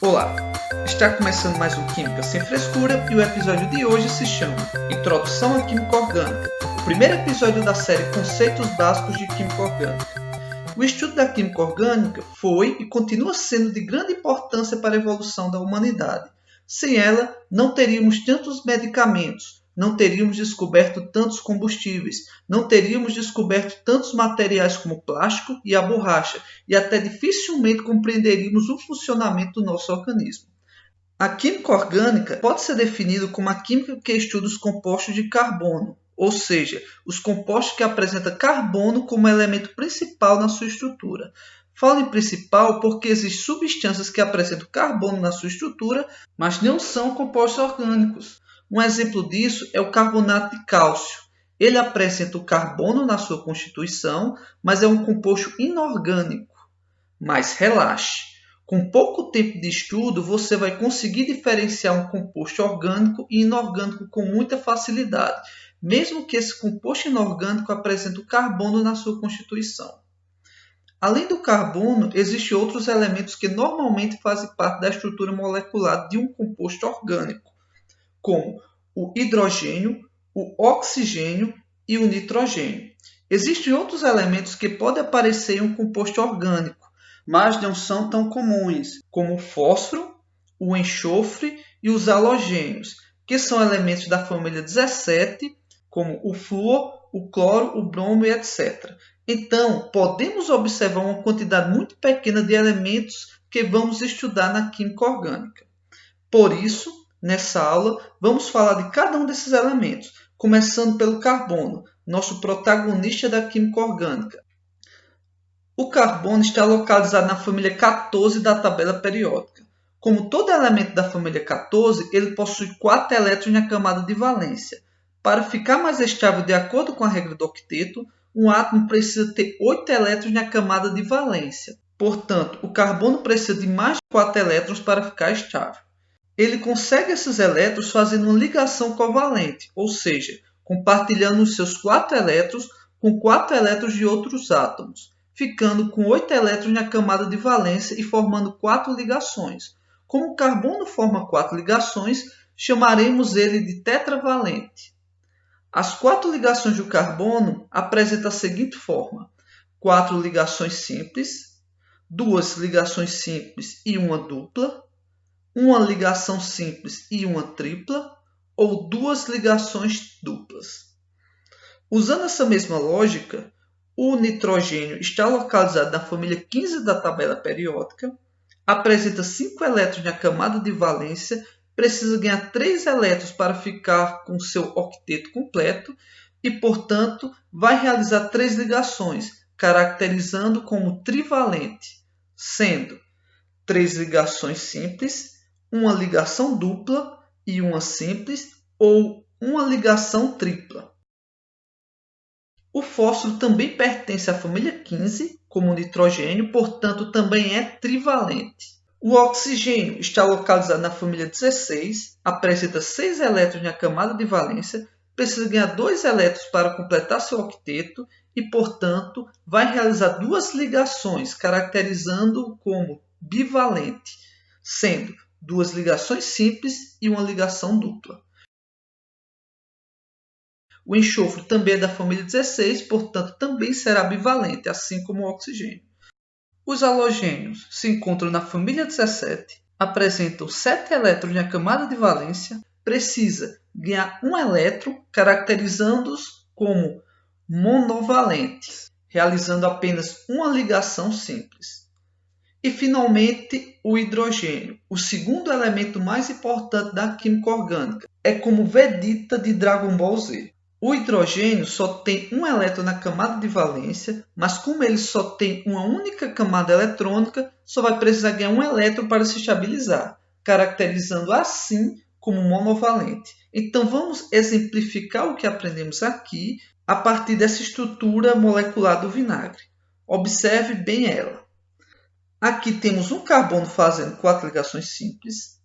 Olá, está começando mais um Química Sem Frescura e o episódio de hoje se chama Introdução à Química Orgânica, o primeiro episódio da série Conceitos Básicos de Química Orgânica. O estudo da química orgânica foi e continua sendo de grande importância para a evolução da humanidade. Sem ela, não teríamos tantos medicamentos, não teríamos descoberto tantos combustíveis, não teríamos descoberto tantos materiais como o plástico e a borracha, e até dificilmente compreenderíamos o funcionamento do nosso organismo. A química orgânica pode ser definida como a química que estuda os compostos de carbono, ou seja, os compostos que apresentam carbono como elemento principal na sua estrutura. Falo em principal porque existem substâncias que apresentam carbono na sua estrutura, mas não são compostos orgânicos. Um exemplo disso é o carbonato de cálcio. Ele apresenta o carbono na sua constituição, mas é um composto inorgânico. Mas relaxe, com pouco tempo de estudo você vai conseguir diferenciar um composto orgânico e inorgânico com muita facilidade, mesmo que esse composto inorgânico apresente o carbono na sua constituição. Além do carbono, existem outros elementos que normalmente fazem parte da estrutura molecular de um composto orgânico, como o hidrogênio, o oxigênio e o nitrogênio. Existem outros elementos que podem aparecer em um composto orgânico, mas não são tão comuns, como o fósforo, o enxofre e os halogênios, que são elementos da família 17, como o flúor, o cloro, o bromo e etc. Então, podemos observar uma quantidade muito pequena de elementos que vamos estudar na química orgânica. Por isso, nessa aula, vamos falar de cada um desses elementos, começando pelo carbono, nosso protagonista da química orgânica. O carbono está localizado na família 14 da tabela periódica. Como todo elemento da família 14, ele possui 4 elétrons na camada de valência. Para ficar mais estável de acordo com a regra do octeto, um átomo precisa ter 8 elétrons na camada de valência. Portanto, o carbono precisa de mais de 4 elétrons para ficar estável. Ele consegue esses elétrons fazendo uma ligação covalente, ou seja, compartilhando os seus 4 elétrons com 4 elétrons de outros átomos, ficando com 8 elétrons na camada de valência e formando 4 ligações. Como o carbono forma 4 ligações, chamaremos ele de tetravalente. As 4 ligações do carbono apresentam a seguinte forma: 4 ligações simples, 2 ligações simples e uma dupla, uma ligação simples e uma tripla, ou 2 ligações duplas. Usando essa mesma lógica, o nitrogênio está localizado na família 15 da tabela periódica, apresenta 5 elétrons na camada de valência, precisa ganhar 3 elétrons para ficar com seu octeto completo e, portanto, vai realizar 3 ligações, caracterizando como trivalente, sendo 3 ligações simples, uma ligação dupla e uma simples, ou uma ligação tripla. O fósforo também pertence à família 15, como o nitrogênio, portanto também é trivalente. O oxigênio está localizado na família 16, apresenta 6 elétrons na camada de valência, precisa ganhar 2 elétrons para completar seu octeto e, portanto, vai realizar 2 ligações, caracterizando-o como bivalente, sendo 2 ligações simples e uma ligação dupla. O enxofre também é da família 16, portanto também será bivalente, assim como o oxigênio. Os halogênios se encontram na família 17, apresentam 7 elétrons na camada de valência, precisa ganhar um elétron, caracterizando-os como monovalentes, realizando apenas uma ligação simples. E, finalmente, o hidrogênio, o segundo elemento mais importante da química orgânica. É como Vegeta de Dragon Ball Z. O hidrogênio só tem um elétron na camada de valência, mas como ele só tem uma única camada eletrônica, só vai precisar ganhar um elétron para se estabilizar, caracterizando assim como monovalente. Então vamos exemplificar o que aprendemos aqui a partir dessa estrutura molecular do vinagre. Observe bem ela. Aqui temos um carbono fazendo 4 ligações simples.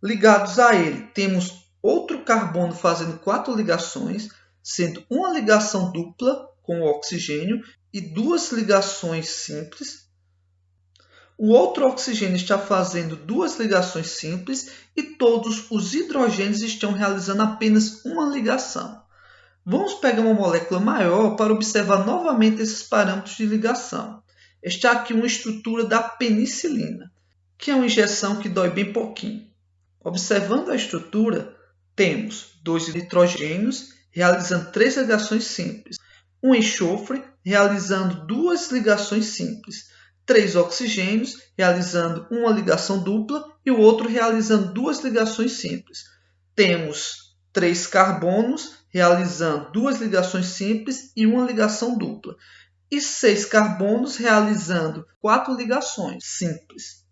Ligados a ele, temos outro carbono fazendo 4 ligações, sendo uma ligação dupla com o oxigênio e 2 ligações simples. O outro oxigênio está fazendo duas ligações simples e todos os hidrogênios estão realizando apenas uma ligação. Vamos pegar uma molécula maior para observar novamente esses parâmetros de ligação. Está aqui uma estrutura da penicilina, que é uma injeção que dói bem pouquinho. Observando a estrutura, temos dois nitrogênios realizando três ligações simples, um enxofre realizando duas ligações simples, três oxigênios realizando uma ligação dupla e o outro realizando duas ligações simples. Temos três carbonos realizando duas ligações simples e uma ligação dupla, e 6 carbonos realizando 4 ligações simples.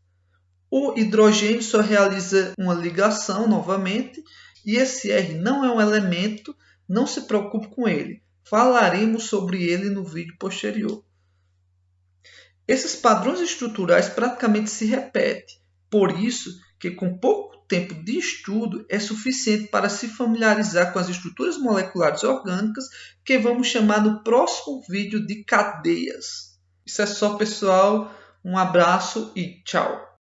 O hidrogênio só realiza uma ligação novamente, e esse R não é um elemento, não se preocupe com ele. Falaremos sobre ele no vídeo posterior. Esses padrões estruturais praticamente se repetem, por isso que com pouco tempo de estudo é suficiente para se familiarizar com as estruturas moleculares orgânicas que vamos chamar no próximo vídeo de cadeias. Isso é só, pessoal. Um abraço e tchau!